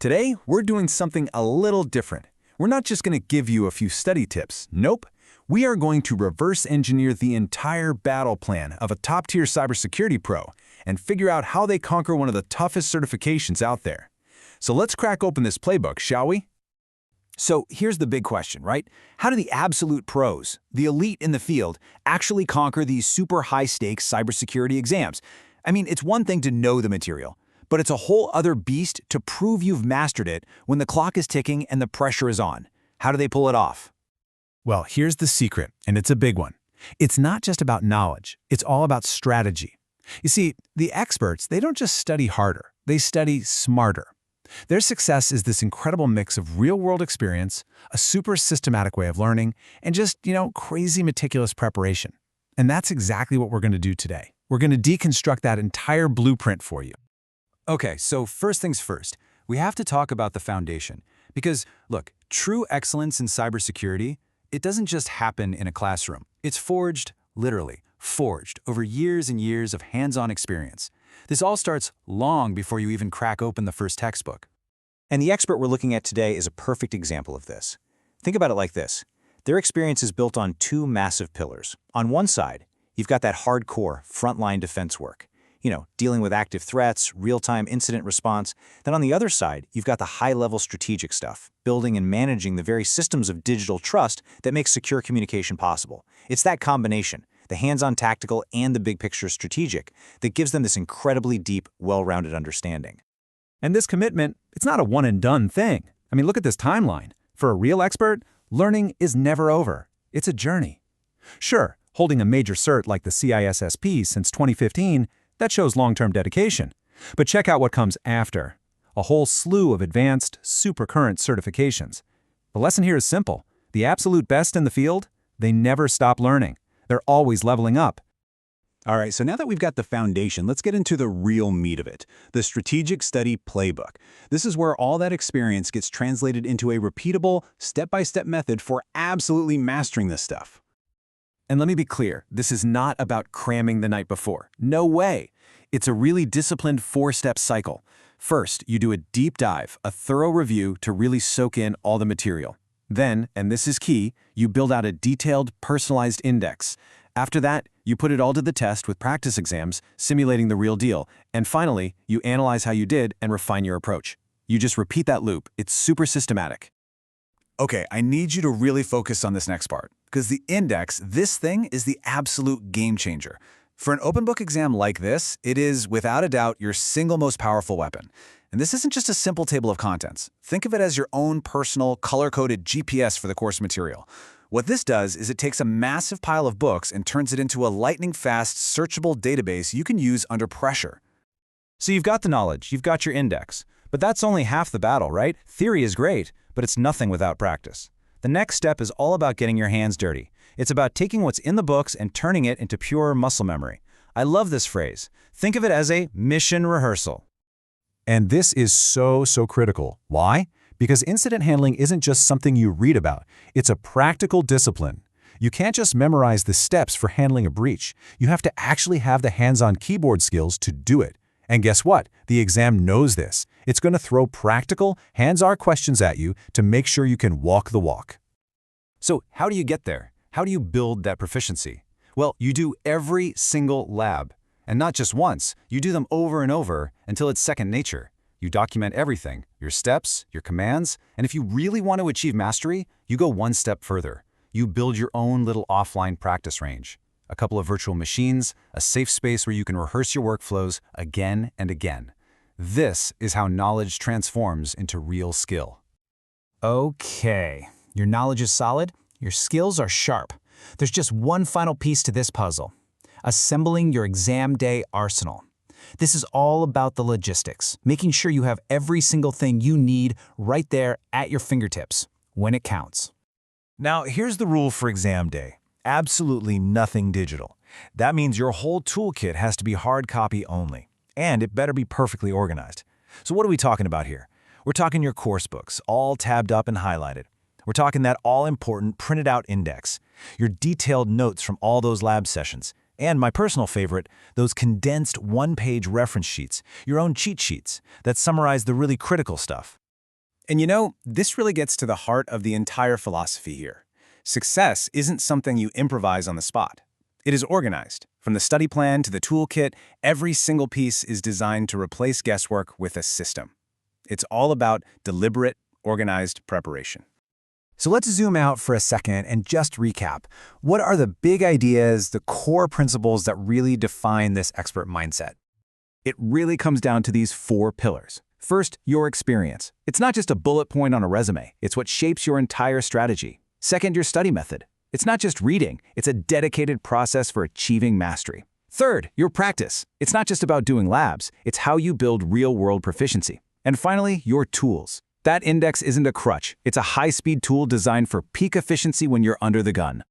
Today, we're doing something a little different. We're not just going to give you a few study tips. Nope. We are going to reverse engineer the entire battle plan of a top-tier cybersecurity pro and figure out how they conquer one of the toughest certifications out there. So let's crack open this playbook, shall we? So here's the big question, right? How do the absolute pros, the elite in the field, actually conquer these super high-stakes cybersecurity exams? I mean, it's one thing to know the material, but it's a whole other beast to prove you've mastered it when the clock is ticking and the pressure is on. How do they pull it off? Well, here's the secret, and it's a big one. It's not just about knowledge. It's all about strategy. You see, the experts, they don't just study harder. They study smarter. Their success is this incredible mix of real-world experience, a super systematic way of learning, and just, crazy meticulous preparation. And that's exactly what we're going to do today. We're going to deconstruct that entire blueprint for you. Okay, so first things first, we have to talk about the foundation. Because, look, true excellence in cybersecurity, it doesn't just happen in a classroom. It's forged, literally, forged over years and years of hands-on experience. This all starts long before you even crack open the first textbook. And the expert we're looking at today is a perfect example of this. Think about it like this. Their experience is built on two massive pillars. On one side, you've got that hardcore frontline defense work. Dealing with active threats, real-time incident response. Then on the other side, you've got the high-level strategic stuff, building and managing the very systems of digital trust that make secure communication possible. It's that combination, the hands-on tactical and the big-picture strategic, that gives them this incredibly deep, well-rounded understanding. And this commitment, it's not a one-and-done thing. I mean, look at this timeline. For a real expert, learning is never over. It's a journey. Sure, holding a major cert like the CISSP since 2015, that shows long-term dedication. But check out what comes after. A whole slew of advanced, super current certifications. The lesson here is simple. The absolute best in the field, they never stop learning. They're always leveling up. All right, so now that we've got the foundation, let's get into the real meat of it, the strategic study playbook. This is where all that experience gets translated into a repeatable, step-by-step method for absolutely mastering this stuff. And let me be clear, this is not about cramming the night before. No way. It's a really disciplined 4-step cycle. First, you do a deep dive, a thorough review to really soak in all the material. Then, and this is key, you build out a detailed, personalized index. After that, you put it all to the test with practice exams, simulating the real deal. And finally, you analyze how you did and refine your approach. You just repeat that loop. It's super systematic. Okay, I need you to really focus on this next part, because the index, this thing, is the absolute game changer. For an open book exam like this, it is, without a doubt, your single most powerful weapon. And this isn't just a simple table of contents. Think of it as your own personal, color-coded GPS for the course material. What this does is it takes a massive pile of books and turns it into a lightning-fast, searchable database you can use under pressure. So you've got the knowledge, you've got your index. But that's only half the battle, right? Theory is great, but it's nothing without practice. The next step is all about getting your hands dirty. It's about taking what's in the books and turning it into pure muscle memory. I love this phrase. Think of it as a mission rehearsal. And this is so critical. Why? Because incident handling isn't just something you read about. It's a practical discipline. You can't just memorize the steps for handling a breach. You have to actually have the hands-on keyboard skills to do it. And guess what? The exam knows this. It's going to throw practical, hands-on questions at you to make sure you can walk the walk. So how do you get there? How do you build that proficiency? Well, you do every single lab. And not just once. You do them over and over until it's second nature. You document everything, your steps, your commands, and if you really want to achieve mastery, you go one step further. You build your own little offline practice range. A couple of virtual machines, a safe space where you can rehearse your workflows again and again. This is how knowledge transforms into real skill. Okay, your knowledge is solid, your skills are sharp. There's just one final piece to this puzzle: assembling your exam day arsenal. This is all about the logistics, making sure you have every single thing you need right there at your fingertips when it counts. Now, here's the rule for exam day. Absolutely nothing digital. That means your whole toolkit has to be hard copy only, and it better be perfectly organized. So what are we talking about here? We're talking your course books, all tabbed up and highlighted. We're talking that all-important printed out index, your detailed notes from all those lab sessions, and my personal favorite, those condensed one-page reference sheets, your own cheat sheets that summarize the really critical stuff. And you know, this really gets to the heart of the entire philosophy here. Success isn't something you improvise on the spot. It is organized. From the study plan to the toolkit, every single piece is designed to replace guesswork with a system. It's all about deliberate, organized preparation. So let's zoom out for a second and just recap. What are the big ideas, the core principles that really define this expert mindset? It really comes down to these 4 pillars. First, your experience. It's not just a bullet point on a resume. It's what shapes your entire strategy. Second, your study method. It's not just reading. It's a dedicated process for achieving mastery. Third, your practice. It's not just about doing labs. It's how you build real-world proficiency. And finally, your tools. That index isn't a crutch. It's a high-speed tool designed for peak efficiency when you're under the gun.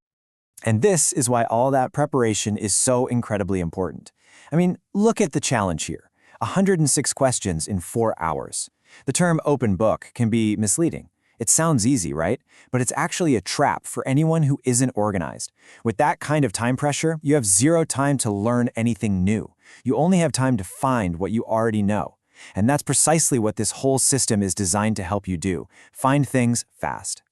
And this is why all that preparation is so incredibly important. I mean, look at the challenge here. 106 questions in 4 hours. The term open book can be misleading. It sounds easy, right? But it's actually a trap for anyone who isn't organized. With that kind of time pressure, you have 0 time to learn anything new. You only have time to find what you already know. And that's precisely what this whole system is designed to help you do. Find things fast.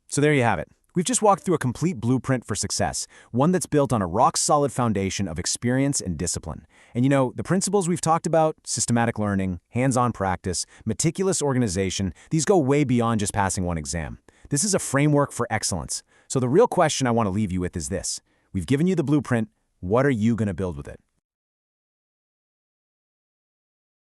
So there you have it. We've just walked through a complete blueprint for success, one that's built on a rock-solid foundation of experience and discipline. And you know, the principles we've talked about, systematic learning, hands-on practice, meticulous organization, these go way beyond just passing one exam. This is a framework for excellence. So the real question I want to leave you with is this. We've given you the blueprint. What are you going to build with it?